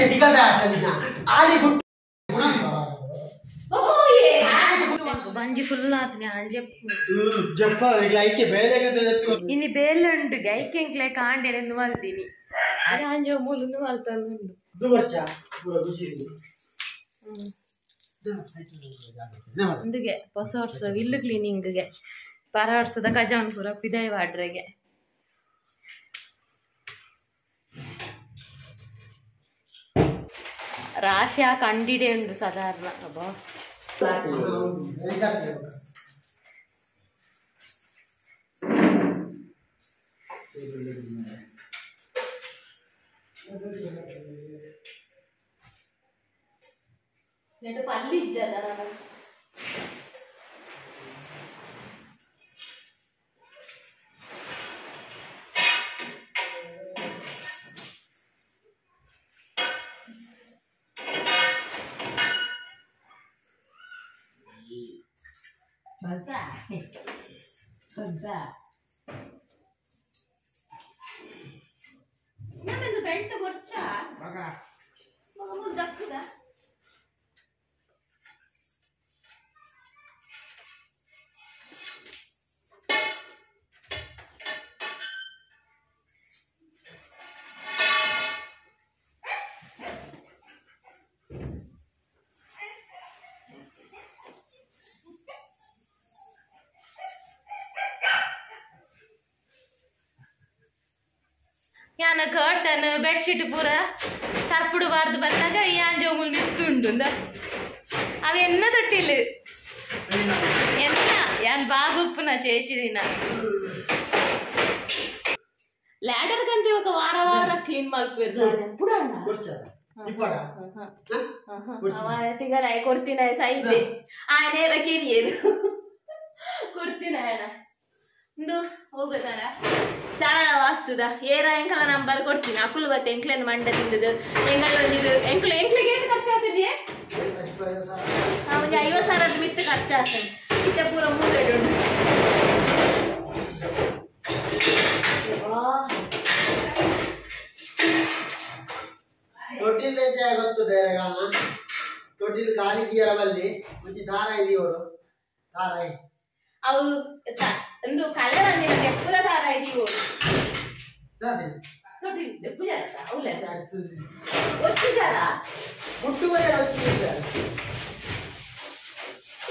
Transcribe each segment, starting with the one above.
ke digadata dina ali gut ಬಂಜಿ full ಆತ್ನಿ ಅಂಜೆಪ್ಪು ಜಪ್ಪ ಐಕೆ ಬೇಲೆಗದೆ ಇನ್ನು ಬೇಲೆ ಉಂಟು ಗೈಕೆಂಕ್ಲೆ ಕಾಂಡೆನೆಂದು ಮಲ್ತೀನಿ ಅದೇ ಅಂಜೋ ಮೂಲುಂದು ಮಲ್ತಂದುಂಡು ಇದು ಬರ್ಚ ಪೂರ ಖುಷಿ ಒಂದಿಗೆ ಹೊಸ ವರ್ಷದ ವಿಲ್ಲು ಕ್ಲೀನಿಂಗ್ಗೆ ಪರ ವರ್ಷದ ಖಜಾನ್ ಪೂರ ಪಿದಾಯ ವಾಡ್ರೆಗೆ ರಾಶಿ ಕಂಡಿಡೆ ಉಂಡು ಸಾಧಾರಣ ಅಬ್ಬಾ ನೆಟ್ಟು ಪಲ್ಲಿ ಇಜ್ಜದ ಬೆಂಟ ಗೊಚ್ಚ ಮಗ ಮುದ್ದಕ್ಕದ ಯಾನ ಕರ್ಟನ್ ಬೆಡ್ಶೀಟ್ ಪೂರ ಸರ್ಪುಡುಬಾರ್ದು ಬಂದಾಗ ಈ ಆಂಜೋಮುಲ್ ನಿಂತುಂಡು ಅವು ಎನ್ನ ತೊಟ್ಟಿಲ್ಲ ಎನ್ನ ಯಾನ್ ಬಾಗುಪ್ಪುನ ಚೇಚಿದಿನ ಲ್ಯಾಡರ್ ಕಂತ ಇವಾಗ ವಾರ ವಾರ ಕ್ಲೀನ್ ಮಾಡ್ಬೇಕು ಪುಡಣ್ಣ ತಿಂಗಳ ಕೊಡ್ತೀನಿ ಸೈದೆ ಆನೇರ ಕಿರಿಯರು ಕೊಡ್ತೀನಿ ಅಣ್ಣ ಒಂದು ಹೋಗೋದಾರ ಸರಳ ವಾಸ್ತುದ ಏರ ಎಂಕಲ ನಂಬರ್ ಕೊಡ್ತೀನಿ ಅಕುಲ್ ಬತ್ತೆ ಎಂಕ್ಲೇನು ಮಂಡೆ ತಿಂದದು ಎಂಗಳೊಂದಿದು ಎಂಕ್ಲಿಗೆ ಏನು ಖರ್ಚಾಗ್ತಿದೆಯೇ ಒಂದು 50,000 ಮಿತ್ತು ಖರ್ಚಾಗ್ತದೆ ಇತ್ತೆ ಪೂರ 3 ಉಂಟು ತೊಟ್ಟಿಲ್ ದೇಶ ಗೊತ್ತು ತೊಟ್ಟಿಲ್ ಖಾಲಿ ಗೀರಬಲ್ಲಿ ಮುಂಚೆ ದಾರ ಇದೆಯೋಡು ದಾರ ಅವು ಒಂದು ಕಲರ್ ಅಂದಿನ ತೆಪ್ಪುಲ ದಾರ ಇದೆಯೋ ತೊಟ್ಟಿಲ್ ತೆಪ್ಪು ಜರ ಅವಳೆ ಒಚ್ಚು ಜರ ಮುಟ್ಟುವರೆ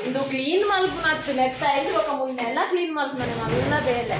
ಒಂದು ಕ್ಲೀನ್ ಮಲ್ಪುನತ್ತು ನೆತ್ತ ಐದು ఒక ಮುಂದೆ ಎಲ್ಲ ಕ್ಲೀನ್ ಮಲ್ಪುನ ಮಲ್ಲ ಬೇಲೆ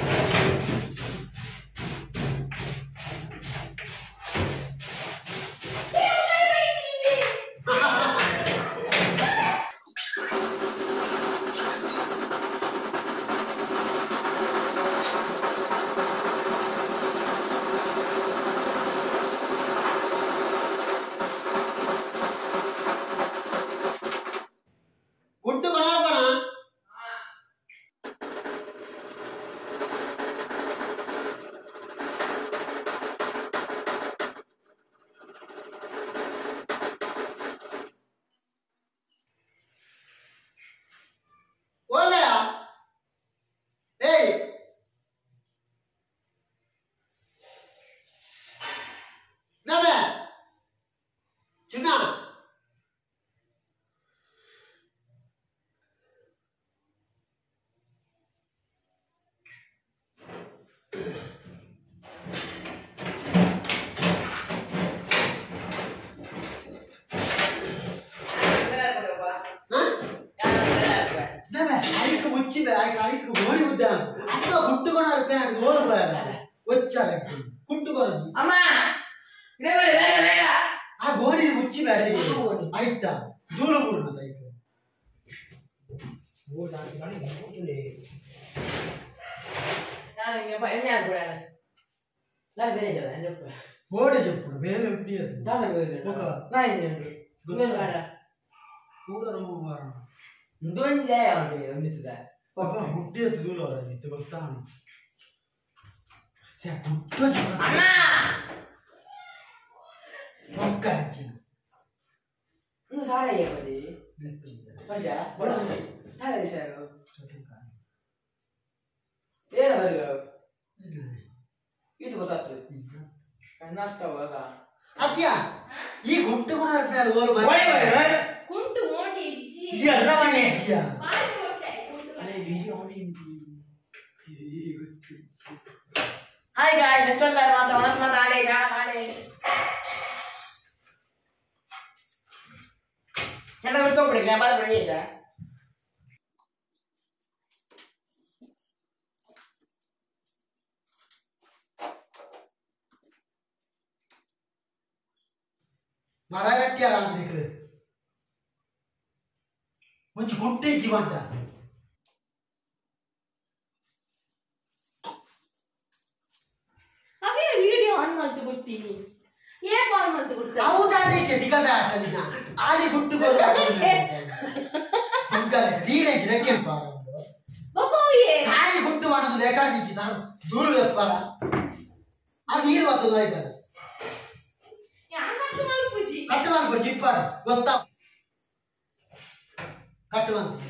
ಆ ಗೋಣಿ ಮುಚ್ಚಿ ಬೇಡ ಆಯ್ತಾ ದೂರ ಬರುದು ಗೋಡೆ చెప్పుడు ಬೇರೆ ಹುಟ್ಟಿ ಎತ್ತು ದೂರ ಗೊತ್ತಾನು ಇದು ಗೊತ್ತಾಗ್ತದೆ ಅತ್ಯ ಈ ಗುಂಟು ಕೂಡ ಇರ್ತಾರೆ ಓಲ್ ಓಯ್ ಓಯ್ ಕುಂಟು ಮೋಟಿ ಇಜ್ಜಿ ಎಲ್ಲ ಮನೆ ಬಾರಿ ಕೊಡ್ಚೆ ಕುಂಟು ಅರೆ ವಿಡಿಯೋ ಆನ್ हाय गाइस चल रहा है माता वनस मत आड़ेगा आड़े चलो तो पड़ गया बार बढ़िया सा मरा गट्टिया राम निकले मुझे गुट्टे जीवन था ಅವೇ ವಿಡಿಯೋ ಆನ್ ಮಾಡ್ತು ಬಿಡ್ತೀನಿ ಏನ್ ಆನ್ ಮಾಡ್ತು ಬಿಡ್ತಾರೆ ಹೌದಾಡಿಕೆ ದಿಗದ ಆಟಲಿನ ಆಡಿ ಗುಟ್ಟು ಬರುವಾಗ ಅಂಕಲ್ ನೀರೇ ಜಿರಕ್ಕೆ ಬಾರದು ಬಕೋಯೆ ಕಾಯಿ ಗುಟ್ಟು ಮಾಡೋದು ಲೇಕಾಡಿಚ್ಚಿ ನಾನು ದೂರ ವ್ಯಾಪಾರ ಅದು ನೀರು ಬರ್ತದೆ ಆಯ್ತದೆ ಯಾಕಷ್ಟು ಮಾಡ್ಪುಜಿ ಕಟ್ಟುವಂತ ಜಿಪ್ಪರ್ ಗೊತ್ತಾ ಕಟ್ಟುವಂತ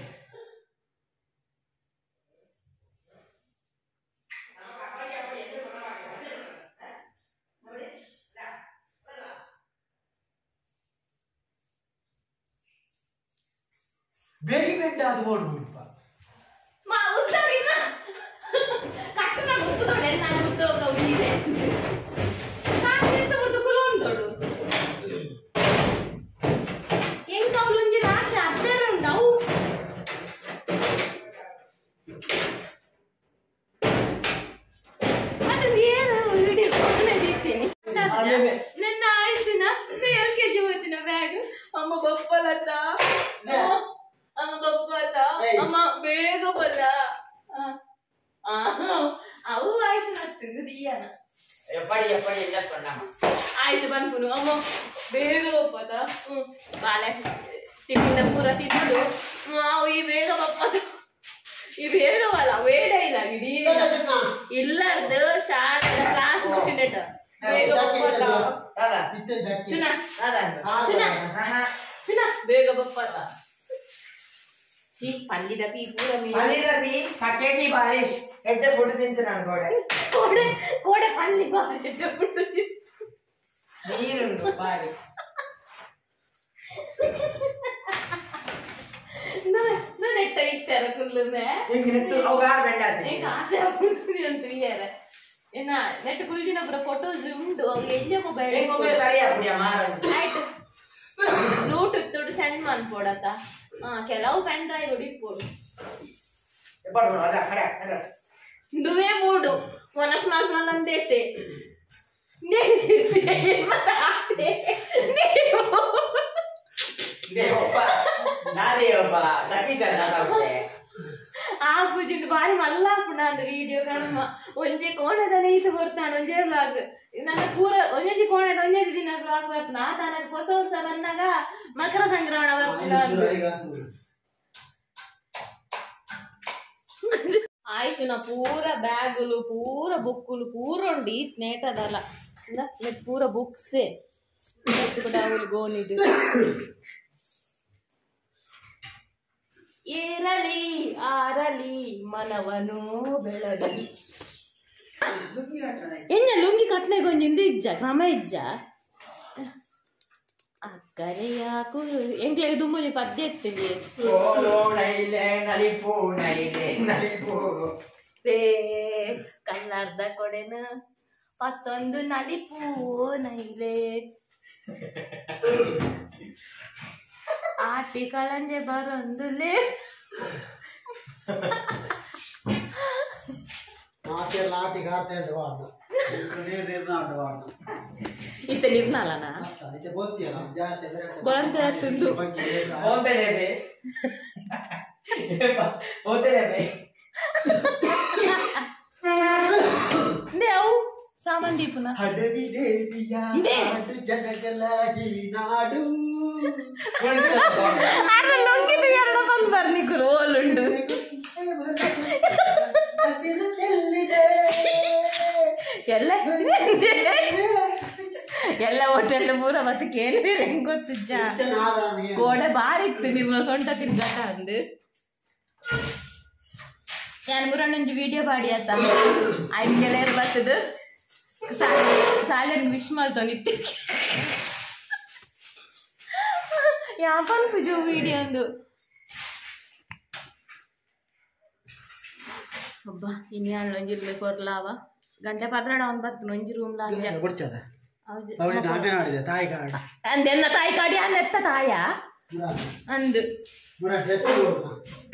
ವೆರಿ ಬೆಡ್ ಅದು ನೋಡ್ಬಿಡ್ಪ ಮಾ ಉತ್ತರಿನ ಕಟ್ಟನ ಉತ್ತೋಡೆ ನಾನು ಉತ್ತೋಗ ಉಯಿದೆ ಕಾಸಿತ ಉತ್ತು ಕುಲೊಂದೋಡು ಎಂಕ ಅವಳೊಂಜಿ ರಾಶಿ ಅರ್ಧರ ಉಂಡವು ಅದು ಏನು ವಿಡಿಯೋ ದಿತ್ತೀನಿ ನನ್ನ ಆಯುಷಿನ LKG ಹೋಗ್ತಿನ ಬ್ಯಾಗ್ ಅಮ್ಮ ಬಪ್ಪಲತ್ತ ಅಮ್ಮ ಬಪ್ಪತ್ತ ಅಮ್ಮ ಬೇಗ ಬಲ್ಲ ಅವು ಆಯುಷಿನ ಹತ್ತಿಂದು ದಿಯಾನ ಎಪ್ಪಡಿ ಎಲ್ಲ ಸೊಂಡಮ್ಮ ಆಯುಷ ಬಂದ್ಬಿಡು ಅಮ್ಮ ಬೇಗ ಬಪ್ಪತ್ತ ಬಾಲೆ ತಿಂದ ಪೂರ ತಿಂದು ಅವು ಈ ಬೇಗ ಬಪ್ಪತ್ತ ಈ ಬೇಗವಲ್ಲ ವೇಡ ಇಲ್ಲ ಇಡೀ ಇಲ್ಲದ್ದು ಶಾಲೆ ಕ್ಲಾಸ್ ಮುಚ್ಚಿನೆಟ ಬೇಗ ಬಪ್ಪತ್ತ ದಾದಾ ಚುನ ದಾದಾ ಚುನ ಚುನ ಬೇಗ ಬಪ್ಪತ್ತ सी पल्ली दबी पूरा में पल्ली दबी पक्के की बारिश एड्डे फुट तिंतुनानु कोडे कोडे पल्ली बारिश एड्डे फुट ನೀರುಂಡು ಬಾರಿ ना नेट इत्ತರ ಕುಲ್ಲುಮೆ ಈಗ ನೆಟ್ಟು ಅವಗಾರ ಬೆಂಡಾತೆ ಏ ಕಾಸೆ ಹಾಕ್ಬಿಡ್ತೀನಿ ಅಂತ ಇಯಾರ ಏನ ನೆಟ್ ಕುಲ್ದಿನ ಪುರ ಫೋಟೋಸ್ ಉಂಟು ಅವು ಎಂಜ ಮೊಬೈಲ್ ಏ ಮೊಬೈಲ್ ಸರಿ ಆಗ್ಬಿಡಿಯ ಮಾರಂತ ಆಯ್ತು ಬ್ಲೂಟೂತ್ ತೊಡು ಸೆಂಡ್ ಮಾಡ್ಕೊಡತ್ತ ಕೆಲವು ಪೆನ್ ಡ್ರೈವ್ ಹೊಡಿಬೋದು ಎಪ್ಪಡು ಅಲ್ಲ ಹಡ ಹಡ ದುವೆ ಮೂಡು ಮೊನಸ್ ಮಾಡ್ಕೊಂಡಂದೇಟೆ ದೇವಪ್ಪ ನಾದೇವಪ್ಪ ತಕ್ಕಿದ್ದಲ್ಲ ನಮಗೆ ಆ ಪೂಜಿಂದು ಬಾರಿ ಮಲ್ಲ ಪುಣ ಅಂದ್ ವಿಡಿಯೋ ಕರ್ಮ ಒಂಜಿ ಕೋಣದ ಇದು ಬರ್ತಾನೆ ಒಂಜೇ ಬ್ಲಾಗ್ ನನ್ನ ಪೂರ ಒಂಜಿ ಕೋಣದ ಒಂಜೇ ದಿನ ಬ್ಲಾಗ್ ಬರ್ತಾನ ಆತ ನನಗೆ ಹೊಸ ವರ್ಷ ಬಂದಾಗ ಮಕರ ಸಂಕ್ರಮಣ ಬರ್ತಾನೆ ಆಯುಷನ ಪೂರ ಬ್ಯಾಗುಲು ಪೂರ ಬುಕ್ಕುಲು ಪೂರ ಉಂಡು ಈತ್ ನೇಟದಲ್ಲ ಪೂರ ಬುಕ್ಸೇ ಗೋನಿದು ಏರಲಿ ಆರಲಿ ಮನವನು ಬೆಳಗಲಿ ಎಂಜ ಲುಂಗಿ ಕಟ್ನೆಗೊಂಜಿಂದು ಇಜ್ಜ ಕ್ರಮ ಇಜ್ಜ ಅಕ್ಕರೆ ಯಾಕು ಎಂಕ್ಲೆ ದುಮ್ಮುಜಿ ಪದ್ಯ ಎತ್ತಿಗೆ ಕಲ್ಲರ್ದ ಕೊಡೆನ ಮತ್ತೊಂದು ನಲಿಪು ನೈಲೆ ಆಟಿ ಕಳಂಜೆ ಬರೊಂದುಲೆ ಇತ್ತ ನಿರ್ನಾಲನ ಗೊಳಂತರ ತುಂಡು ಅವು ಸಾಮಾನ್ ದೀಪನ ಹಡವಿ ದೇವಿಯ ನಾಡು ಜನಗಳಾಗಿ ನಾಡು ಲೊಂಗಿದು ಎರಡು ಬಂದು ಬರ್ನಿಕರು ಓಲುಂಡು ಹಸಿರು ಚೆಲ್ಲಿದೆ ಎಲ್ಲ ಎಲ್ಲ ಹೋಟೆಲ್ ಪೂರ ಮತ್ತೆ ಕೇಳಿದ್ರೆ ಹೆಂಗ್ ಗೊತ್ತಿಜ್ಜ ಗೋಡೆ ಬಾರಿ ಇತ್ತು ನಿಮ್ಮ ಸೊಂಟ ತಿರ್ಗಾಟ ಅಂದು ನಾನು ಮುರಣ್ಣಂಜಿ ವಿಡಿಯೋ ಬಾಡಿ ಆತ ಐದು ಗೆಳೆಯರು ಬರ್ತದ ಸಾಲಿಗೆ ವಿಶ್ ಮಾಡ್ತಾವ ನಿತ್ಯ ಯಾಪನ್ ಪುಜು ವಿಡಿಯೋ ಒಂದು ಒಬ್ಬ ಇನ್ನು ಒಂಜಿರ್ಲೆ ಕೊರ್ಲಾವ ಗಂಟೆ ಪತ್ರಡ ಅವ್ನು ಬರ್ತನು ಒಂಜಿ ರೂಮ್ ಕೊಡ್ಚದ ತಾಯಿ ಕಾರ್ಡ್ ಅಂದೆಲ್ಲ ತಾಯಿ ಕಾಡಿ ಅನ್ನೆತ್ತ ತಾಯ ಅಂದು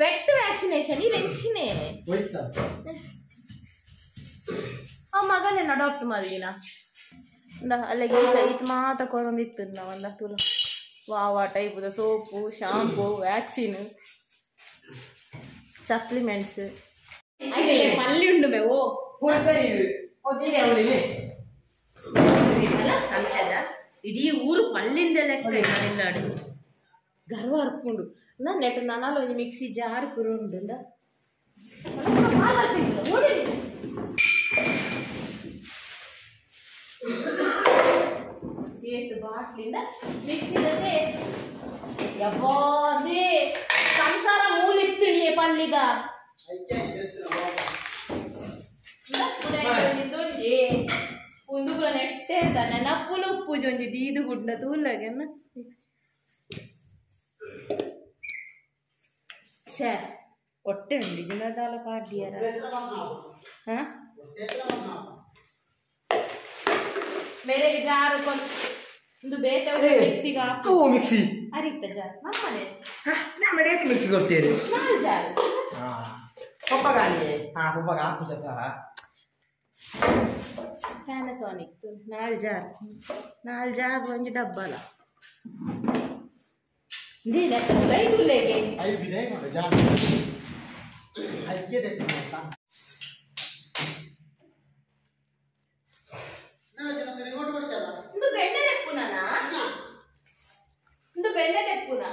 ಪೆಟ್ ವ್ಯಾಕ್ಸಿನೇಷನ್ ಇದು ಹೆಚ್ಚಿನೇ ಆ ಮಗನೇನ ಡಾಕ್ಟರ್ ಮಲ್ದಿನ ಅಲ್ಲಿಗೆ ಇದು ಮಾತ ಕೊರೊಂದಿತ್ತು ನಾವು ಒಂದ ತುಲ ವಾವ ಟೈಪುದ ಸೋಪು ಶಾಂಪು ವ್ಯಾಕ್ಸಿನ್ ಸಪ್ಲಿಮೆಂಟ್ಸ್ ಪಲ್ಲಿ ಉಂಡು ಮೇವು ಸಂತೆದ ಇಡೀ ಊರು ಪಲ್ಲಿಂದ ಲೆಕ್ಕ ಇಲ್ಲಾಡು ಗರ್ವ ಅರ್ಪುಂಡು ನೆಟ್ ನಾನಾಲು ಒಂದು ಮಿಕ್ಸಿ ಜಾರ್ ಪುರುಂಡು ಏತು ಬಾಟ್ಲಿಂದ ಮಿಕ್ಸಿದೇ ಯವ್ವಾದೇ ಸಂಸಾರ ಮೂಲಿತ್ತಿಣಿ ಪಲ್ಲಿಗ ಒಂದು ನೆಟ್ಟೆ ತಾನೆ ನಪ್ಪುಲು ಉಪ್ಪು ಜೊಂದಿ ದೀದು ಗುಡ್ಡ ತೂಲಗೆನ್ನ ಛೇ ಹೊಟ್ಟೆ ಉಂಡಿ ಜಿನದಾಲ ಪಾಡ್ಯಾರ ಹಾ ಬೇರೆ ಜಾರು ಒಂದು ಬೇತೆ ಮಿಕ್ಸಿಗೆ ಹಾಕು ಮಿಕ್ಸಿ ಅರಿತ ಜಾರು ನಮ್ಮನೆ ನಮ್ಮಡೆ ಮಿಕ್ಸಿ ಕೊಡ್ತೀರಿ ನಾಲ್ ಜಾರು ಪಪ್ಪಗಾನಿ ಪಪ್ಪಗ ಹಾಕು ಜತ ಪ್ಯಾನಸೋನಿಕ್ ನಾಲ್ ಜಾರ್ ಒಂಜಿ ಡಬ್ಬಲ ಲೈದುಲೆಗೆ ಒಂದು ಬೆಣ್ಣೆ ತೆಪ್ಪುನಾ ಒಂದು ಬೆಣ್ಣೆ ತೆಪ್ಪುನ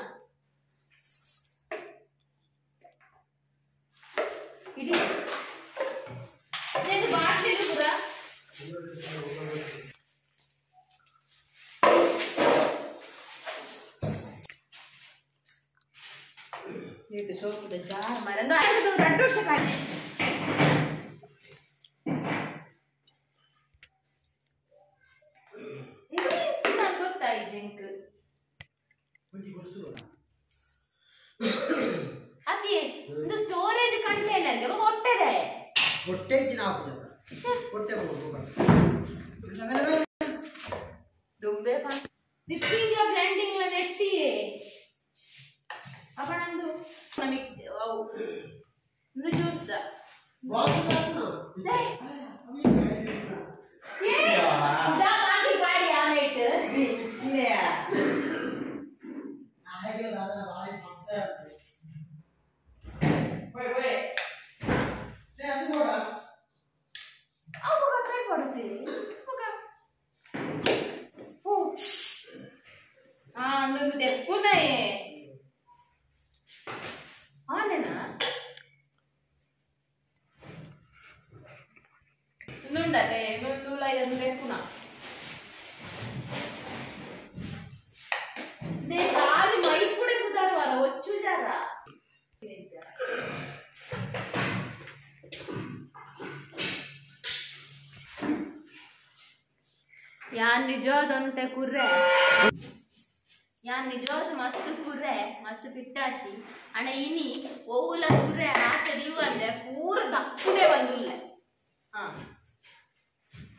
ಇಡೀ ಬಾಟ್ಲಿ ಕೂಡ ಇದು ಸೋಪುದ ಜಾರ್ ಮರಂದು 2 ವರ್ಷ ಕಾಣೆ ಅದೇ ಒಂದು ಸ್ಟೋರೇಜ್ ಕಂಟೈನರ್ ಹೊಟ್ಟೆದೆ ಹೊಟ್ಟೆ ದುಂಬೆ ವಿಪ್ಪಿಂಗ್ ಬ್ಲೆಂಡಿಂಗ್ ನೆಟ್ಟಿ ಅಪ್ಪನಂದು ಮಿಕ್ಸ್ ಒಂದು ಜ್ಯೂಸ್ ದ ಗಾಡಿ ಆಮೇಟ್ నువ్వు తెప్పున్నాయే ఆనేనా నుండటే నుండులా ఇది తెప్పునా దే గాలి మైపుడే సుదాడు వారు వచ్చు జరా ಯಾನ್ ನಿಜವಾದಂತೆ ಕುರ್ರೆ ಯಾನ್ ನಿಜವಾದ ಮಸ್ತ್ ಕುರ್ರೆ ಮಸ್ತ್ ಪಿಟ್ಟಾಶಿ ಅಣ್ಣ ಇನಿ ಒವ್ವುಲ ಕುರ್ರೆ ಆಸರಿಯು ಅಂದ್ರೆ ಪೂರ ದಕ್ಕುನೆ ಬಂದುಲ್ಲ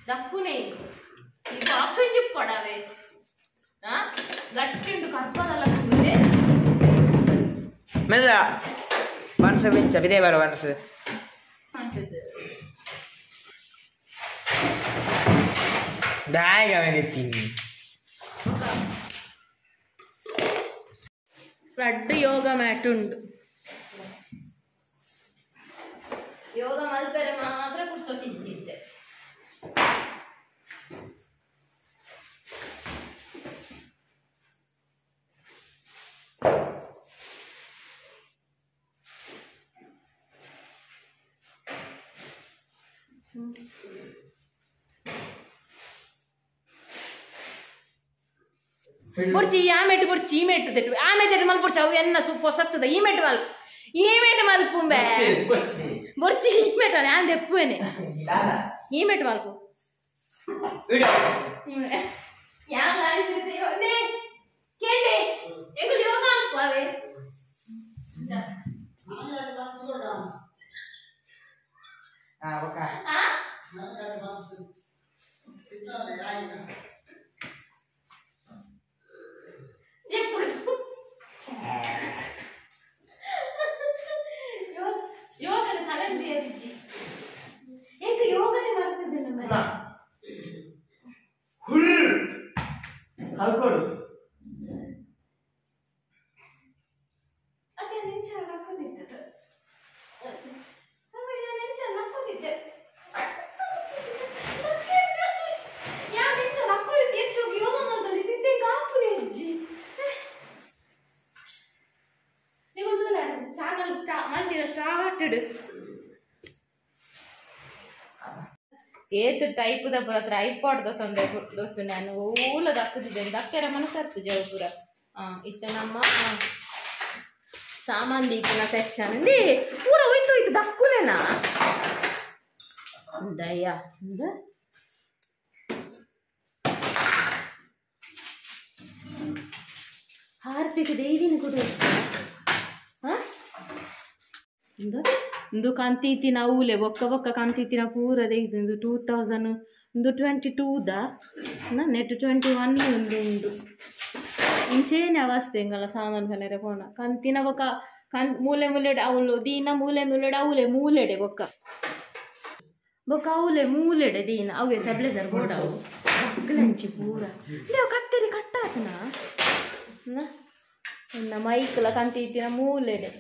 ದಕ್ಕುನೆ ಈ ಬಾಕ್ಸ್ ಕೊಡವೆ ಗಟ್ಟಿಂಡು ಕರ್ಪದಲ್ಲ ಕುರ್ರೆ ಮೆಲ್ಲ ಮನಸ್ಸು ಮಿಂಚ ಬಿದೇ ಬರೋ ಮನಸ್ಸು ದಾಯಿಗೆ ಅವನಿತ್ತೀನಿ ಫ್ಲಡ್ ಯೋಗ ಮ್ಯಾಟ್ ಉಂಟು ಯೋಗ ಮಲ್ಪೆರೆ ಮಾತ್ರ ಕುಡ್ಸೋಕಿಚ್ಚಿದ್ದೆ ಬುರ್ಚಿ ಆಮೇಟ್ ಬುರ್ಚಿ ಈ ಮೇಟ್ ತೆಟ್ಟು ಆಮೇಲೆ ತೆಟ್ಟು ಮಲ್ ಬುರ್ಚಿ ಅವು ಎನ್ನ ಸೂಪ ಸತ್ತದ ಈ ಮೇಟ್ ಮಲ್ಪುಂಬೆ ಬುರ್ಚಿ ಈ ಮೇಟ್ ನಾನು ತೆಪ್ಪುವೇನೆ ಈ ಮೇಟ್ ಮಲ್ಪು ಯಾವ ಕೇಳಿ ಕಲ್ಕೊಡು ಅದೇ ನೆಂಚಲ್ಲ ಹಾಕೊಂಡಿದ್ದೆ ನೆಂಚಲ್ಲ ಹಾಕೊಂಡಿದ್ದೆ ಯಾ ನೆಂಚಲ್ಲ ಹಾಕೊಂಡಿದ್ದೆ ಹೆಚ್ಚು ಯೋಗ ಮಾಡ್ತಿದ್ದೆ ಕಾಪುರಿ ಅಜ್ಜಿ ಸಿಗುದಿಲ್ಲ ಚಾನಲ್ ಮಂದಿರ ಸ್ಟಾರ್ಟೆಡ್ ಏತು ಟೈಪ್ ದ ಪುರ ಹತ್ರ ಐಪಾಡ್ದ ತೊಂದರೆ ಗೊತ್ತು ನಾನು ಓಲದ ಹಾಕುತ್ತಿದ್ದೇನೆ ದಕ್ಕರ ಮನಸ್ಸರ್ತು ಜವ ಪೂರ ಇತ್ತ ನಮ್ಮ ಸಾಮಾನ್ ದೀಪಿನ ಸೆಕ್ಷನ್ ಪೂರ ಹೋಯ್ತು ದಕ್ಕುನೇನಾ ದಯ್ಯ ಹಾರ್ಪಿಕ್ ದೇವಿನ ಕೂಡ ಒಂದು ಕಂತಿತ್ತಿನ ಊಲೆ ಬೊಕ್ಕ ಕಂತಿತ್ತಿನ ಪೂರ ತೆಗೆದು 2022ದ ನೆಟ್ 21 ಉಂಡು ಇಂಚೇನೆ ಅವಸ್ಥೆ ಎಂಗಲ್ಲ ಸಾಮಾನು ಕನೆರೆ ಪೋನ ಕಂತಿನ ಬೊಕ್ಕ ಮೂಲೆ ಮೂಲೆಡೆ ಅವಳು ದೀನ ಮೂಲೆ ಮೂಲೆಡೆ ಅವಲೆ ಮೂಲೆಡೆ ಬೊಕ್ಕ ಅವಲೆ ಮೂಲೆಡೆ ದೀನ ಅವೇ ಸಬ್ಲೆಸರ್ ಬೋಡ ಅವು ಅಗ್ಲಂಚಿ ಪೂರ ದೇವ್ ಕತ್ತೇರಿ ಕಟ್ಟಾತನ ಮೈಕ್ಲ ಕಂತಿತ್ತಿನ ಮೂಲೆಡೆ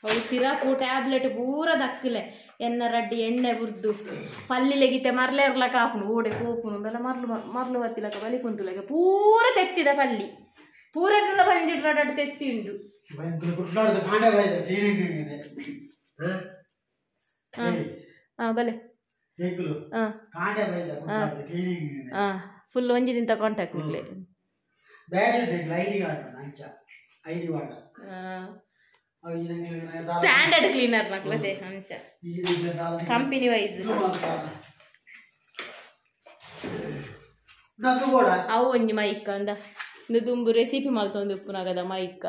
ಅವು ಸಿರಪು ಟ್ಯಾಬ್ಲೆಟ್ ಪೂರ ದಕ್ಕಲೆ ಎನ್ನ ರಡ್ಡಿ ಎಣ್ಣೆ ಬುರ್ದು ಪಲ್ಲಿಲೆಗಿತ್ತೆ ಮರ್ಲೆ ಇರ್ಲಕ್ಕ ಹಾಪುನು ಓಡೆ ಕೋಪುನು ಬೆಲ್ಲ ಮರ್ಲು ಬತ್ತಿಲಕ ಬಲಿ ಕುಂತುಲಕ ಪೂರ ತೆತ್ತಿದ ಪಲ್ಲಿ ಪೂರ ಬಂಜಿಟ್ ರಡ್ಡು ತೆತ್ತಿ ಉಂಡು ಬಲೆ ಫುಲ್ ಒಂಜಿದಿಂತ ಕಾಂಟ್ಯಾಕ್ಟ್ ಸ್ಟ್ಯಾಂಡರ್ಡ್ ಕ್ಲೀನರ್ ಮಕ್ಳದೆ ಅಂಚ ಕಂಪನಿ ವೈಸ್ ಅವು ಒಂಜಿ ಮೈಕ್ ಅಂದ ಇಂದು ತುಂಬು ರೆಸಿಪಿ ಮಲ್ತೊಂದು ಉಪ್ಪುನಾಗದ ಮೈಕ್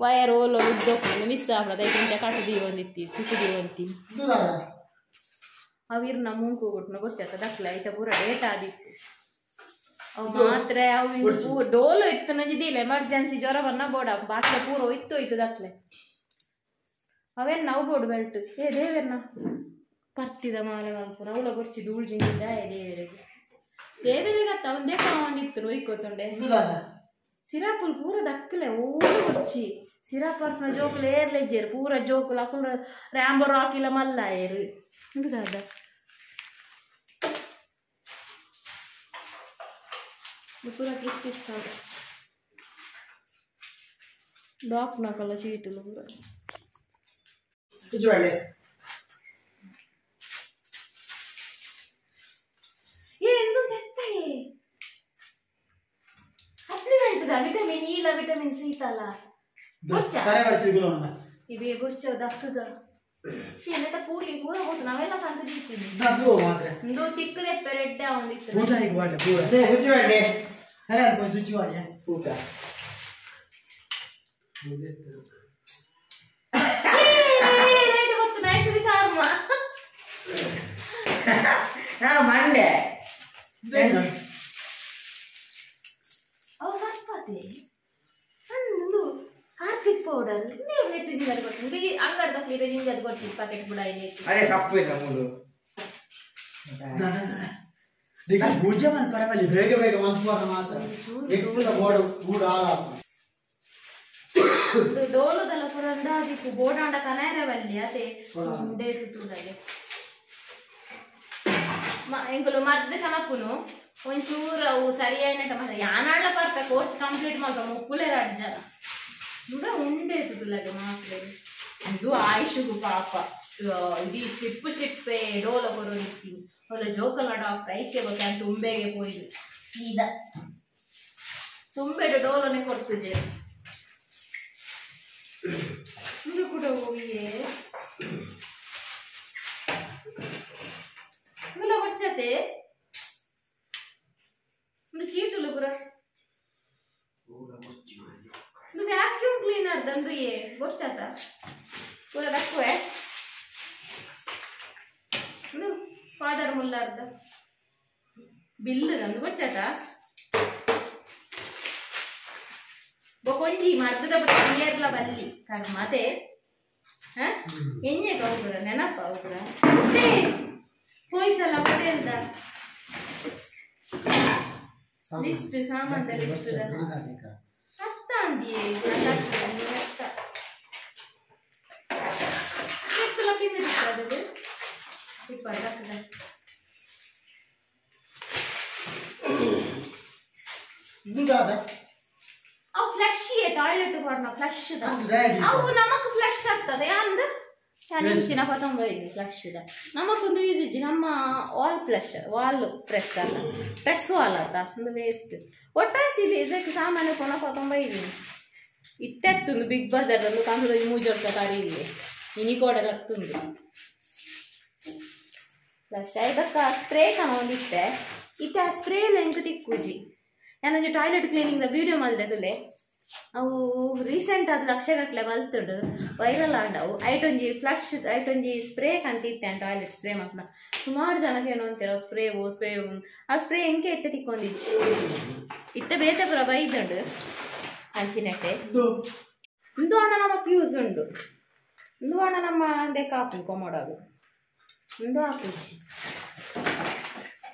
ವಯರ್ ಓಲೋ ಉದ್ದೊಪ್ಪು ಮಿಸ್ ಆಗ್ತದ ಐತೆ ಕಟ್ಟದಿ ಒಂದಿತ್ತಿ ಸುತ್ತಿದಿ ಒಂತಿ ಅವಿರ್ನ ಮುಂಕು ಕೊಟ್ಟು ಗೊರ್ಚತ್ತ ದಕ್ಲ ಐತ ಪೂರ ಡೇಟ್ ಆದಿತ್ತು ಅವು ಮಾತ್ರ ಅವು ಡೋಲು ಇತ್ತು ನಜಿದಿಲ್ಲ ಎಮರ್ಜೆನ್ಸಿ ಜ್ವರ ಬನ್ನ ಬೋಡ ಬಾಟ್ಲೆ ಪೂರ ಹೋಯ್ತು ದಕ್ಲೆ ಅವೇನು ನಾವು ಬೋಡು ಬೆಲ್ಟ್ ದೇವೇರ್ನ ಕರ್ತಿದ ಮಾಲೆ ಮಲ್ಪುರ ಅವಳ ಗೊರ್ಚಿ ಧೂಳು ಜಿಂಗಿದ್ದ ದೇವರಿಗೆ ಅತ್ತ ಒಂದೇ ಕಾವನಿತ್ತು ಒಯ್ಕೋತುಂಡೆ ಸಿರಾಪುಲ್ ಪೂರ ದಕ್ಕಲೆ ಓಡಿ ಗೊರ್ಚಿ ಸಿರಾಪರ್ನ ಜೋಕುಲು ಏರ್ಲೆಜ್ಜೇರು ಪೂರ ಜೋಕುಲು ಅಕ್ಕಳು ರ್ಯಾಂಬೋ ರಾಕಿಲ ಮಲ್ಲ ಏರು ಇಂದಾದ ಪೂರ ಕಿಸ್ ಡಾಕ್ನಕಲ್ಲ ಚೀಟುಲು ಪೂರ supplement vitamin E vitamin C ತಲ ಇವೇ ಬುರ್ಚ ದಕ್ಕಗ ಶೀನಟ ಪೂಲಿ ಪೂರ ಹೋತು ನಾವೆಲ್ಲ ಕಂತ ದಿಕ್ಕಿನಿ ಇಂದು ತಿಕ್ಕದೆ ಪೆರೆಡ್ಡೆ ಒಂದಿತ್ತು ಮಂಡೆ ಅವು ಸರ್ಪತೆ ಸಣ್ಣದು ಹಾರ್ಪಿಕ್ ಪೌಡರ್ ನೆಟ್ಟು ಜಿಂಜರ್ ಕೊಡ್ತೀನಿ ಅಂಗಡಿ ತಕ್ಕಲಿದೆ ಜಿಂಜರ್ ಕೊಡ್ತೀನಿ ಪ್ಯಾಕೆಟ್ ಕೂಡ ಅದೇ ತಪ್ಪು ಇಲ್ಲ ಮೂರು ಪೂಜೆ ಮಾಡಿ ಪರವಾಗಿ ಬೇಗ ಬೇಗ ಮನ್ಸುವಾಗ ಮಾತ್ರ ಮೂಡು ಡೋಲುದಲ್ಲ ಪುರ ಅಂದಾಜಿಕ್ಕು ಬೋಡಾಂಡ ಕನಾಯರವಲ್ಲಿ ಅದೇ ಉಂಡೆ ತುಟ್ಟುದಾಗೆ ಎಂಕುಲು ಮದ್ದು ಕನಪುನು ಒಂಚೂರು ಅವು ಸರಿಯಾಗಿ ಮಸ ಯಾನಾಳ ಬರ್ತ ಕೋರ್ಸ್ ಕಂಪ್ಲೀಟ್ ಮಾಡ್ತಾವ ಮುಕ್ಕುಲೇ ರಾಜ್ಜನ ಕೂಡ ಉಂಡೆ ತುಟ್ಟುಲಾಗೆ ಮಾತ್ರ ಇದು ಆಯುಷುಗು ಪಾಪ ಇದು ಸ್ಲಿಪ್ಪೇ ಡೋಲ ಕೊರೋ ನಿಂತೀನಿ ಅವಳ ಜೋಕಲ ಡಾಕ್ಟರ್ ಐಕೆ ಬಗ್ಗೆ ಅಂತ ತುಂಬೆಗೆ ಹೋಯ್ದು ಸೀದಾ ತುಂಬೆಡು ಡೋಲನೆ ಕೊಡ್ತುಜೆ ಇದು ಕೂಡ ಹೋಗಿಯೇ ಮುಲ ಬರ್ಚತೆ ಒಂದು ಚೀಟುಲು ಪುರ ಒಂದು ವ್ಯಾಕ್ಯೂಮ್ ಕ್ಲೀನರ್ ದಂದು ಏ ಬರ್ಚತ ಪೂರ ದಕ್ಕುವೆ ಒಂದು ಫಾದರ್ ಮುಲ್ಲಾರ್ದ ಬಿಲ್ಲು ದಂದು ಬರ್ಚತ ಬೊಕೊಂಜಿ ಮರ್ದದ ಏರ್ಲ ಬಲ್ಲಿ ಕರ್ಮತೆ ಎಣ್ಣೆ ಕೌಪುರ ನೆನಪ ಅವಪುರ ಹೋಯ್ಸಲ್ಲ ಪಟೇಲ್ದ ಲಿಸ್ಟ್ ಸಾಮಾನ್ಯ ಲಿಸ್ಟ್ ಹತ್ತಾಂದಿ ಅವು ಫ್ಲಶ್ ಟಾಯ್ಲೆಟ್ ಕೊಡ್ನ ಫ್ಲಶ್ ಅವು ನಮಕ್ ಫ್ಲಶ್ ಆಗ್ತದೆ ಅಂದ ಹೆಚ್ಚಿನ ಪತಂಬ ಇದೆ ಫ್ಲಶ್ ನಮಗೊಂದು ಯೂಸ್ ಇಜ್ಜಿ ನಮ್ಮ ವಾಲ್ ಫ್ಲಶ್ ವಾಲ್ ಪ್ರೆಸ್ ಅಲ್ಲ ಪ್ರೆಸ್ ವಾಲ್ ಅಲ್ಲ ಒಂದು ವೇಸ್ಟ್ ಒಟ್ಟಾಸಿದೆ ಇದಕ್ಕೆ ಸಾಮಾನ್ಯ ಕೊನ ಪತಂಬ ಇದೆ ಇತ್ತೆತ್ತುಂದು ಬಿಗ್ ಬಜಾರ್ ಒಂದು ಕಂದು ಮೂಜೊಡ್ಕ ಕರಿ ಇಲ್ಲಿ ಇನಿ ಕೂಡ ರಕ್ತುಂದು ಫ್ಲಶ್ ಇದಕ್ಕ ಸ್ಪ್ರೇ ಕನೊಂದಿತ್ತೆ ಇತ್ತೆ ಆ ಸ್ಪ್ರೇನ ಎಂಕ ತಿಕ್ಕುಜಿ ನಾನೊಂದು ಟಾಯ್ಲೆಟ್ ಕ್ಲೀನಿಂಗ್ ವಿಡಿಯೋ ಮಾಡಿದ್ರೆ ಅವು ರೀಸೆಂಟ್ ಆದ ಲಕ್ಷಗಟ್ಟಲೆ ಬಲ್ತಡು ವೈರಲ್ ಆದವು ಐಟೊಂಜಿ ಫ್ಲಶ್ ಐಟೊಂಜಿ ಸ್ಪ್ರೇ ಕಂತಿತ್ತೆ ಟಾಯ್ಲೆಟ್ ಸ್ಪ್ರೇ ಮಕ್ಕಳ ಸುಮಾರು ಜನಕ್ಕೆ ಏನು ಅಂತೀರ ಸ್ಪ್ರೇ ಆ ಸ್ಪ್ರೇ ಎಂಕೆ ಎತ್ತೆ ತಿಕ್ಕೊಂಡಿದ್ದು ಇತ್ತೆ ಬೇತೆ ಪುರ ಬೈದುಂಡು ಅಂಚಿನಟ್ಟೆ ಇಂದು ಹಣ ನಮಕ್ ಯೂಸ್ ಉಂಡು ಇಂದು ಹಣ ನಮ್ಮ ಅಂದೆ ಕಾಪು ಕೊಮೋಡಾಗು ಇಂದು ಹಾಕುಜಿ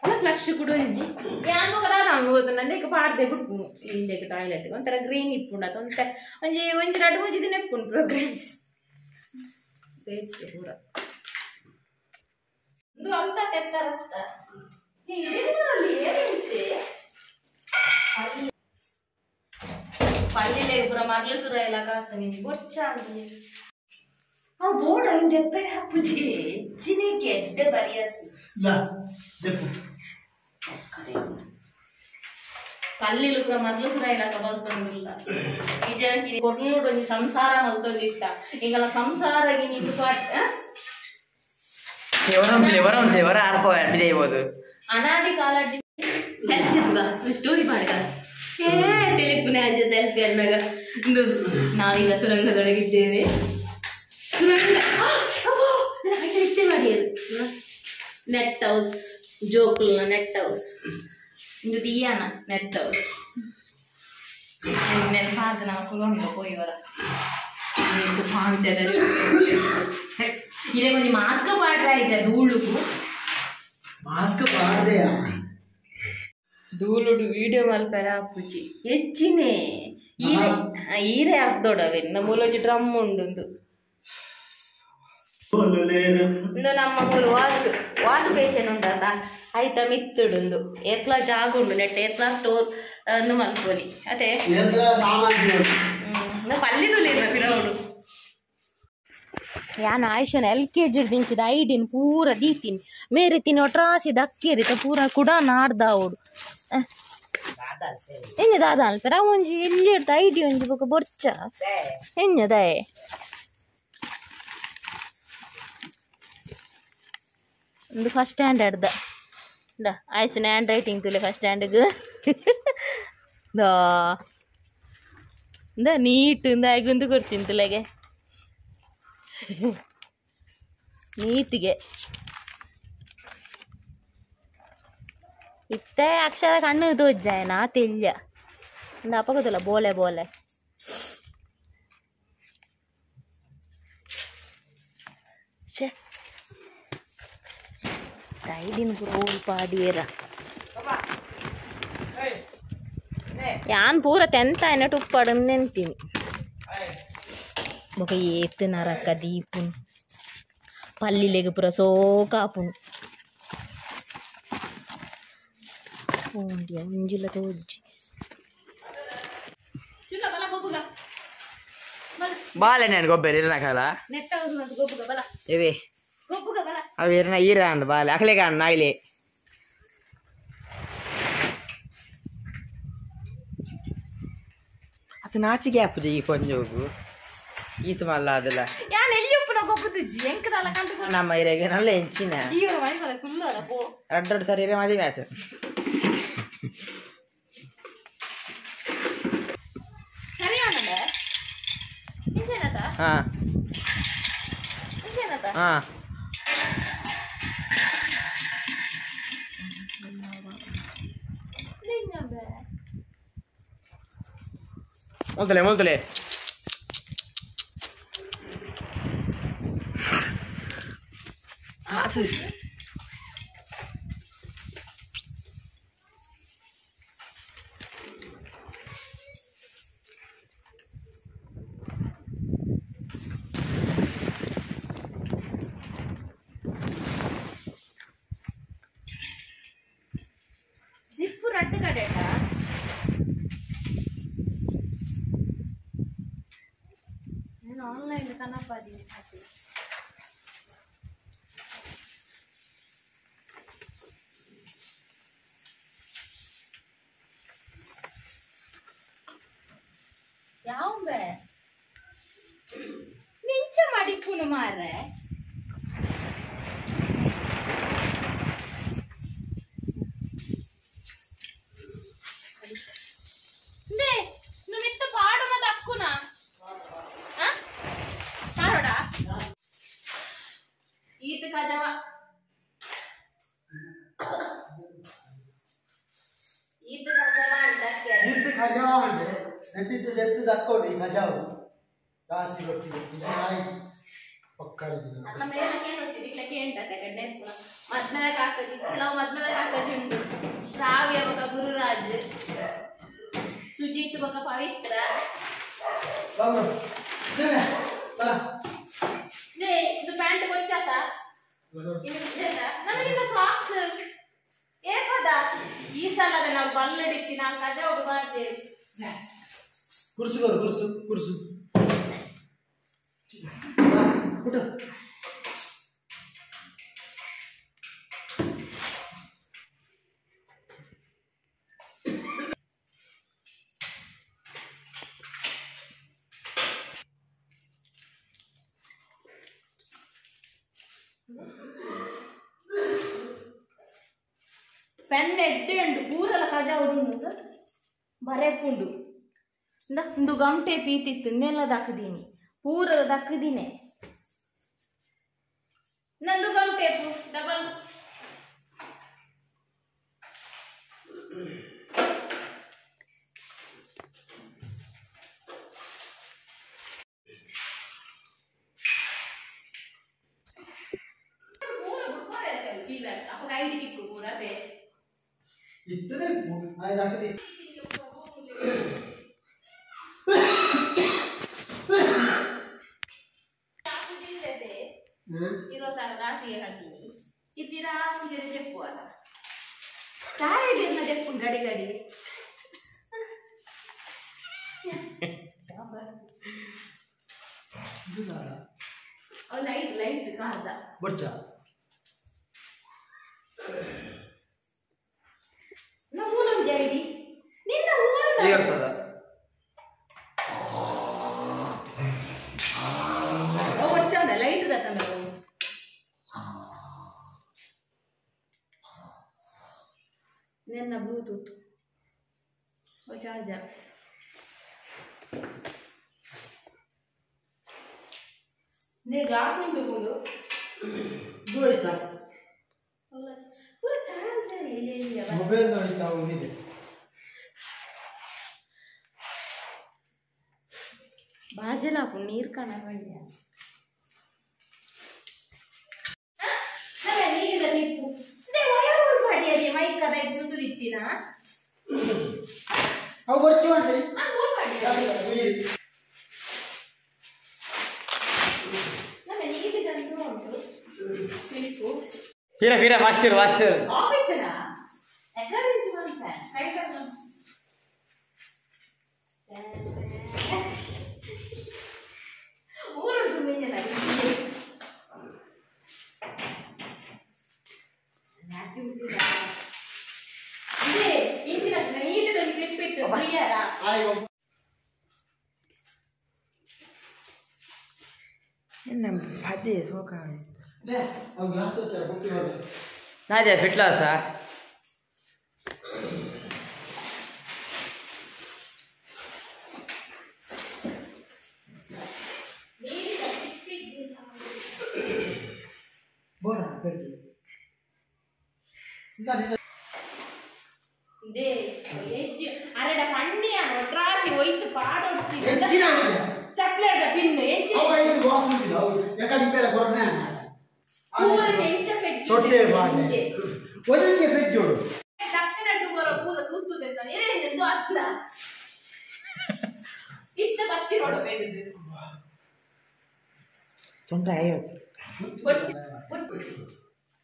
ಅಲ್ಲ ಫ್ಲಶ್ ಕೂಡ ಇಜ್ಜಿ ಯಾನು ಕೂಡ ಹಂಗೋದು ನಂದಕ್ಕೆ ಪಾಡ್ದೆ ಬಿಟ್ಪುನು ಇಂದಕ್ಕೆ ಟಾಯ್ಲೆಟ್ ಒಂಥರ ಗ್ರೀನ್ ಇಪ್ಪುಂಡು ಅದು ಒಂಜಿ ಎರಡು ಮೂಜಿ ದಿನ ಇಪ್ಪುಂಡು ಪ್ರೋಗ್ರೆಸ್ ವೇಸ್ಟ್ ಪೂರ ಇದು ಅಂತ ತೆತ್ತರತ್ತ ಇದರಲ್ಲಿ ಏನಿಚ್ಚೆ ಪಲ್ಲಿಲೆ ಪೂರ ಮರ್ಲು ಸುರ ಎಲ್ಲ ಕಾಗ್ತಾನೆ ಬೊಚ್ಚ ಅಂದಿ ಆ ಬೋರ್ಡ್ ಅಲ್ಲಿ ದೆಪ್ಪೆ ಹಾಪುಜಿ ಚಿನಿಕೆ ಎಡ್ಡೆ ಬರಿಯಸ್ ಪಲ್ಲಿಲು ಕೂಡ ಮರ್ಲು ಸುರ ಇಲ್ಲಕ ಬರ್ತಂದಿಲ್ಲ ಈ ಜನಕ್ಕೆ ಕೊರ್ಲುಡು ಒಂಜಿ ಸಂಸಾರ ಮಲ್ತೊಂದಿತ್ತ ಈಗಲ ಸಂಸಾರಗಿ ನಿಂತು ವರ ಆರ್ಪ ಬಿದೈಬೋದು ಅನಾದಿ ಕಾಲಡಿ ಸೆಲ್ಫಿ ಸ್ಟೋರಿ ಮಾಡಿದ ಟೆಲಿಫೋನ್ ಅಜ್ಜ ಸೆಲ್ಫಿ ಅಂದಾಗ ಒಂದು ನಾವೀಗ ಸುರಂಗದೊಳಗಿದ್ದೇವೆ ಸುರಂಗ ಇಷ್ಟೇ ಮಾಡಿಯದು ನೆಟ್ ಹೌಸ್ ಜೋಕ್ಲ ನೆಟ್ ಹೌಸ್ ಇದು ದಿಯಾನ ನೆಟ್ ಹೌಸ್ ನೆನಪಾದ ನಾವು ಕುಲೊಂಡು ಪೋಯಿವರ ಇದೇ ಕೊಂಚ ಮಾಸ್ಕ್ ಪಾಡ್ರಾಯ್ಚ ಧೂಳುಕು ಮಾಸ್ಕ್ ಪಾಡ್ದೆಯಾ ಧೂಳುಡು ವಿಡಿಯೋ ಮಲ್ಪರ ಆಪುಜಿ ಹೆಚ್ಚಿನೇ ಈರೆ ಅರ್ಧೊಡವೆ ಮೂಲೊಂಜಿ ಡ್ರಮ್ ಉಂಡು ಇಂದು ನಮ್ಮ ಮೂರು ವಾಶ್ ಬೇಷನ್ ಉಂಟಲ್ಲ ಆಯ್ತಾ ಮಿತ್ತುಡುಂದು ಎತ್ಲ ಜಾಗ ಉಂಡು ನೆಟ್ ಎತ್ಲ ಸ್ಟೋರ್ ಅಂದು ಮಲ್ಪೊಲಿ ಅದೇ ಪಲ್ಲಿದುಲಿರ ಫಿರೋಡು ಯಾನು ಆಯುಷನ LKG ದಿಂಚಿದ ಐಡಿನ್ ಪೂರ ದೀತೀನಿ ಮೇರೆ ತಿನ್ನೋ ಟ್ರಾಸಿ ದಕ್ಕಿರಿತ ಪೂರ ಕೂಡ ನಾಡ್ದಾವಡು ಹೆಂಗೆ ದಾದ ಅಲ್ಪರ ಒಂಜಿ ಎಲ್ಲಿ ಇಡ್ತ ಐಡಿ ಒಂಜಿ ಬೊಕ ಬೊರ್ಚ ಹೆಂಗದಾಯೆ ಒಂದು ಫಸ್ಟ್ ಸ್ಟ್ಯಾಂಡರ್ಡ್ ದ ಆಯ್ಸಿನ ಹ್ಯಾಂಡ್ ರೈಟಿಂಗ್ ತುಲೆ ಫಸ್ಟ್ ಸ್ಟ್ಯಾಂಡರ್ಡ್ ನೀಟ್ ಆಗುಂದು ಕೊಡ್ತೀನಿ ತುಲೆಗೆ ನೀಟಿಗೆ ಇತ್ತೆ ಅಕ್ಷರ ಕಣ್ಣು ತೋಜ್ಜಾಯ ನಾ ತೆಲ್ಯ ಒಂದು ಅಪಗೋದಿಲ್ಲ ಬೋಲೆ ಬೋಲೆ ಶೇ ಐಡಿನ ಪೂರ ಪಾಡಿಯರ ಯಾನ್ ಪೂರ ತೆಂತ ಎನ್ನಟ್ಟು ಉಪ್ಪಾಡು ನೆನ್ತೀನಿ ಬೊಕ ಏತ್ ನರಕ ದೀಪುನ್ ಪಲ್ಲಿಲೆಗೆ ಪೂರ ಸೋಕಾಪುನು ಓಂಡಿಯ ಮುಂಜಿಲ ತೋಜ್ಜಿ ಬಾಲೆ ನಾನು ಗೊಬ್ಬರ ಇರನಕಲ್ಲ ನೆಟ್ಟ ಗೊಬ್ಬುಗ ಬಲ ಇವೆ ಗೊಬ್ಬುಗ ಬಲ ಅವು ಇರನ ಈರ ಅಂದ ಬಾಲೆ ಅಕಲೆ ಕಾಣ ನಾಯಿಲೆ ಅದು ನಾಚಿಗೆ ಆಪುಜಿ ಈ ಕೊಂಜೋಗು ಈತು ಮಲ್ಲ ಅದಲ್ಲ ಯಾನ್ ಎಲ್ಲಿ ಉಪ್ಪುನ ಗೊಬ್ಬುದಿಜ್ಜಿ ಎಂಕದಲ್ಲ ಕಂಡು ನಮ್ಮ ಇರೆಗೆ ನಲ್ಲ ಹೆಂಚಿನ ಈವರ ಮೈಸಲ ಕುಲ್ಲರ ಪೋ ಎರಡು ಸರಿ ಇರೆ ಮದುವೆ ಆಯ್ತು ಸರಿ ಆನಂದ ಇಂಚೇನತ ಹಾ ಇಂಚೇನತ ಹಾ ನಿನ್ನಬೆ moltole moltole ಯಾವ ನಿಂಚ ಮಾಡಿಪ್ಪುನು ಮಾರ್ರೆ నువ్వు పాడున దక్కునా పాడోడా ఈత కజవ ఈత కజవ అంటే ఈత కజవ అంటే నెట్టిತ್ತು జెత్తు దక్కోటి కజావు రాసి కొట్టి నాయి ఒక్కడిది అట్లా మేలకేం వచ్చి ఇట్లకి ఏంటంటే ఇక్కడ నేర్పు మధ్మల కాకటి ఇలా మధ్మల కాకటి ఉండు శ్రావ్య ఒక గురురాజ్ సుజిత్ ఒక పవిత్ర బాబు దేవే బా నే ಇದು ಪ್ಯಾಂಟ್ ಕೊಚ್ಚಾತ ಇನ್ನು ಬಿಡ್ಬೇಡ ನನಗಿನ್ನ ಸಾಕ್ಸ್ ಏ ಪದ ಈ ಸಲದ ನಾವು ಬಲ್ಲಡಿತ್ತಿ ನಾವು ಕಜ ಉಡು ಮಾಡ್ತೇವೆ ಕುರ್ಸು ಕುರ್ಸು ಕುಟು ಪೆನ್ ಎಡ್ಡೆ ಉಂಡು ಪೂರಲ ಕಜ ಉಡು ಬರೆಪುಂಡು ಇಂದು ಗಂಟೆ ಪೀತಿತ್ತು ಇನ್ನೆಲ್ಲ ದಕ್ಕದೀನಿ ಪೂರದ ದಕ್ಕದೀನೆ ನಂದು ಗಂಟೆ ಡಬಲ್ ಚೀಲ ಅಪ್ಪ ಕೈಡಿ ಕಿಕ್ಕು ಪೂರ ಅದೇ ಇತ್ತನೆ ಆಯ್ತು ಹಾಕಿದೆ ಇರೋ ಸಾಲ ರಾಸಿಗೆ ಹಾಕ್ತೀನಿ ಇತ್ತಿ ರಾಸಿಗೆ ಜಪ್ಪು ಅಲ್ಲ ತಾಯಿಗೆ ಜಪ್ಪು ಗಡಿ ಗಡಿ ಲೈಟ್ ಲೈಟ್ ಕಾದ ಬಡ್ಚ ನಾವು ನಮ್ಮ ಜೈಡಿ ನಿನ್ನ ಊರು వచ్చాండి లైట్ దత్తా మీరు నిన్న బ్లూటూత్ ఓ చార్జర్ నే గ్లాస్ ಉಂಟು ಮೂರು ಗೋಯ್ತಾ ಪೂರ ಚಾರ್ಜರ್ ಎಲ್ಲಿ ಮೊಬೈಲ್ ನೋಯ್ತಾ ಹೋಗಿದೆ ಬಾಜಲಾಪು ನೀರು ಕಾಣ ಬಂದ್ಯ ನೀರಿಲ್ಲ ನಿಪ್ಪು ಮಾಡಿ ಅದೇ ಮೈಕ್ ಕದ ಇದು ಸುತ್ತುದಿತ್ತಿನ ಅವು ಬರ್ತೀವಿ ಅಂತ ನೀರಿದಂತೂ ಉಂಟು ನಿಪ್ಪು ಫಿರ ಫಿರ ಮಾಸ್ಟರ್ ಮಾಸ್ಟರ್ ಆಫ್ ಇತ್ತನಾ ಎక్కడ ನಿಂಚು ಬಂತ ಕೈ ಕರ್ಕೊಂಡು ಊರುಂಟು ಮೇಜಲ್ಲ ಇದೇ ಇಂಚಿನ ನೀಲಿದಲ್ಲಿ ಕ್ಲಿಪ್ ಇಟ್ಟು ಬೈಯಾರ ಅದೇ ಸೋಕ ಅವು ಗ್ಲಾಸ್ వచ్చారు ಬುಟ್ಟಿ ಹೋಗಿ ನಾದೇ ಫಿಟ್ಲಾ ಸರ್ ಬೋಡ ಬೆಟ್ಟಿ ಇದೇ ಎಜ್ಜಿ ಅರೆಡ ಪಣ್ಣಿಯಾನ ಒಟ್ರಾಸಿ ಒಯ್ತು ಪಾಡೊಡ್ಚಿ ಹೆಚ್ಚಿನ ಸ್ಟೆಪ್ಲರ್ ದ ಪಿನ್ ಎಂಚಿ ಅವು ಐದು ಬಾಕ್ಸ್ ಇದೆ ಅವು ಎಕಡಿ ಬೇಡ ಕೊರನೆ ಊರಿಗೆ ಎಂಚ ಪೆಜ್ಜು ತೊಟ್ಟೆ ಬಾಡೆ ಒದಕ್ಕೆ ಪೆಜ್ಜೋಡು ಟಕ್ಕನಟ್ಟು ಬರೋ ಪೂರ ತುತ್ತುದೆಂತ ಏನೇನೆಂದು ಅರ್ಥ ಇತ್ತ ಕತ್ತಿ ನೋಡಬೇಕಿದ್ದು ತೊಂದರೆ ಐವತ್ತು ಒಟ್ಟಿ ಒಟ್ಟಿ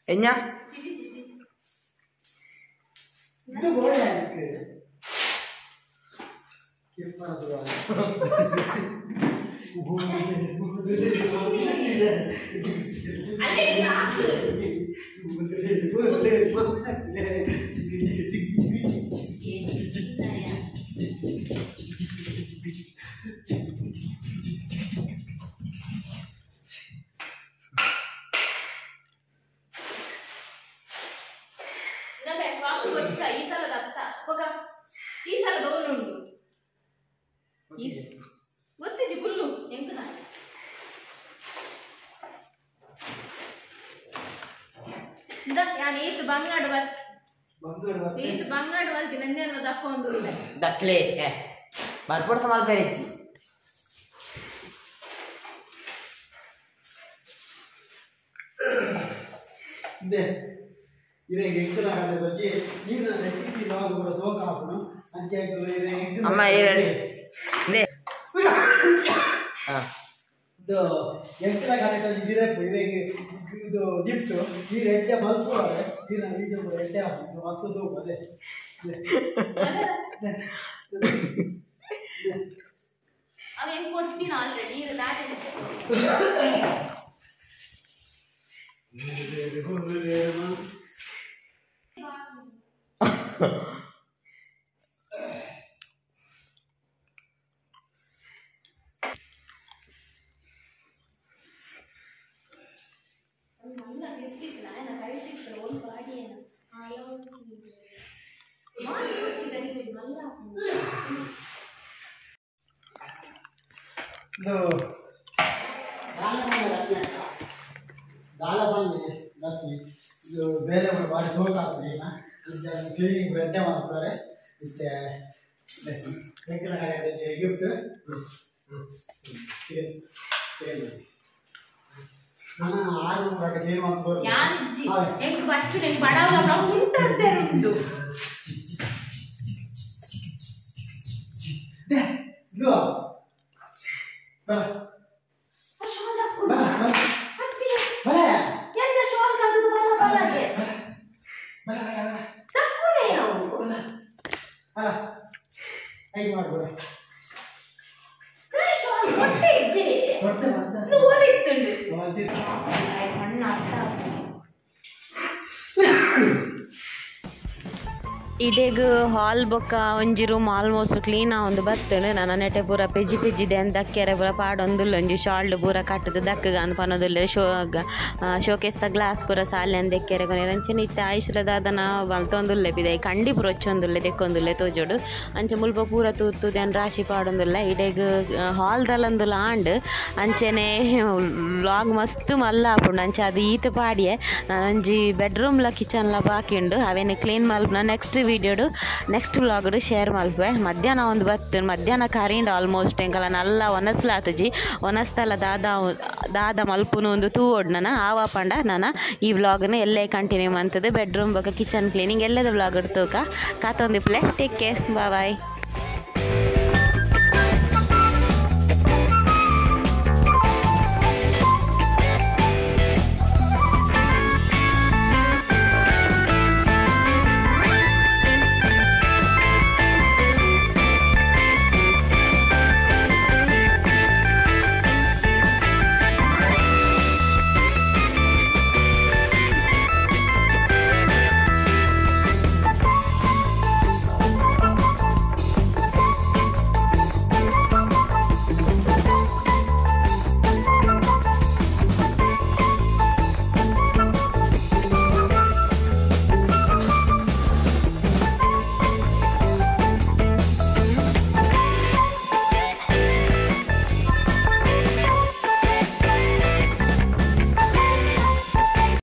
ಎಣ್ಣ ಚಿಟಿ ಚಿಟಿ ಇದು ಗೋಡೆ ಹಾಕಿ ಕೆಂಪನದು ಅಲ್ಲೇ ಗ್ಲಾಸ್ ಈ ಸಲ ಬೌಲ್ ಉಂಟು ಗೊತ್ತಿಜ್ಜಿ ಫುಲ್ಲು ಎಂಕ ನಾನು ಈತು ಬಂಗಾಡು ಈತು ಬಂಗಾಡು ಬಲ್ತಿ ನಂಜೆಲ್ಲ ದಕ್ಕೊಂಡು ದಕ್ಲೆ ಬರ್ಪಡ್ ಸಮಾಲ್ ಬೇರೆಚ್ಚಿ ಇರೆಗೆ ಎಂಕಲ ಕಡೆ ಬಗ್ಗೆ ನೀರಿನ ರೆಸಿಪಿ ಲಾಗ್ ಕೂಡ ಸೋಕ ಹಾಕೋಣ ಅಂಚೆ ಅಮ್ಮ ಇರಡಿ ಇದು ಎಂಕಲ ಕಡೆ ಇರೆಪ್ಪು ಇರೆಗೆ ಇದು ಗಿಫ್ಟ್ ನೀರು ಎಡ್ಡೆ ಮಲ್ಪುವಾರೆ ನೀರಿನ ವೀಡಿಯೋ ಕೂಡ ಎಡ್ಡೆ ಹಾಕಿ ಮಸ್ತ್ ತೂಕು ಅದೇ ಅವೇನು ಕೊಡ್ತೀನಿ ಆಲ್ರೆಡಿ ಇದು ದಾಟಿ ದಾಳಬಲ್ಲಿ ರಸ್ಮಿ ಇದು ಬೇರೆ ಭಾರಿ ಸೋಕ ಆಗ್ತದೆ ಈಗ ಕ್ಲೀನಿಂಗ್ ರೆಡ್ಡೆ ಮಾಡ್ತಾರೆ ಮತ್ತೆ ಎಂಕಲ ಕಡೆ ಗಿಫ್ಟ್ ನಾನು 6 ಗಂಟೆ ಕ್ಲೀನ್ ಮಾಡ್ಕೊಂಡು ಯಾರಿಜ್ಜಿ ಎಂಕ್ ಬಚ್ಚು ನೆನ್ ಬಡವರ ಉಂಟಂತೆ ಉಂಟು ಇದು ಬರ ಇದೀಗ ಹಾಲ್ ಬೊಕ್ಕ ಒಂಜಿ ರೂಮ್ ಆಲ್ಮೋಸ್ಟ್ ಕ್ಲೀನ್ ಒಂದು ಬರ್ತೇನೆ ನನ್ನ ನೆಟೆ ಪೂರ ಪೆಜ್ಜಿ ಪೆಜ್ಜಿದೆ ಅಂತ ದಕ್ಕೆರೆ ಪೂರ ಪಾಡೊಂದುಲ್ಲ ಒಂಜಿ ಶಾಲ್ಡ್ ಪೂರ ಕಟ್ಟದು ದಕ್ಕಗ ಅನ್ಪನೋದಿಲ್ಲ ಶೋಕೇಸ್ದ ಗ್ಲಾಸ್ ಪೂರ ಸಾಲೆ ಅಂದ ದೆಕ್ಕೆರೆ ಕೊನೆ ಅಂಚನೆ ಇತ್ತೆ ಆಯುಷ್ರದಾದನ ಬಲ್ತೊಂದುಲ್ಲೆ ಬಿದೆ ಕಂಡಿ ಪೂರ ಒಚ್ಚೊಂದುಲ್ಲೆ ದೆಕ್ಕೊಂದುಲ್ಲೆ ತೋಜೋಡು ಅಂಚೆ ಮುಲ್ಪ ಪೂರ ತೂತು ದೆನ್ ರಾಶಿ ಪಾಡೊಂದುಲ್ಲ ಇಡೆಗ್ ಹಾಲ್ದಲ್ಲೊಂದು ಲಾಂಡ್ ಅಂಚೆನೆ ವ್ಲಾಗ್ ಮಸ್ತ್ ಮಲ್ಲ ಆಪುಂಡು ಅಂಚೆ ಅದು ಈತ ಪಾಡಿಯೆ ಒಂಜಿ ಬೆಡ್ರೂಮ್ಲ ಕಿಚನ್ಲ ಬಾಕಿಂಡು ಅವೇನು ಕ್ಲೀನ್ ಮಲ್ಪನ ನೆಕ್ಸ್ಟ್ ವಿಡಿಯೋಡು ನೆಕ್ಸ್ಟ್ ವ್ಲಾಗ್ಡು ಶೇರ್ ಮಲ್ಪೆ ಮಧ್ಯಾಹ್ನ ಒಂದು ಬರ್ತೇನೆ ಮಧ್ಯಾಹ್ನ ಕರೀಂಡು ಆಲ್ಮೋಸ್ಟ್ ಎಂಕಲ ನಲ್ಲ ಒನಸ್ಲಾತಜಿ ಒನಸ್ತಲ ದಾದ ಮಲ್ಪುನು ಒಂದು ತೂವೋಡು ನಾನು ಆವ ಪಂಡ ನಾನು ಈ ವ್ಲಾಗ್ನ ಎಲ್ಲೇ ಕಂಟಿನ್ಯೂ ಮಾಡ್ತದೆ ಬೆಡ್ರೂಮ್ ಬಗ್ಗೆ ಕಿಚನ್ ಕ್ಲೀನಿಂಗ್ ಎಲ್ಲದ ವ್ಲಾಗ್ ಇಡ್ತೋಕ ಕಾತೊಂದಿಪ್ಲೆ ಟೇಕ್ ಕೇರ್ ಬಾಯ್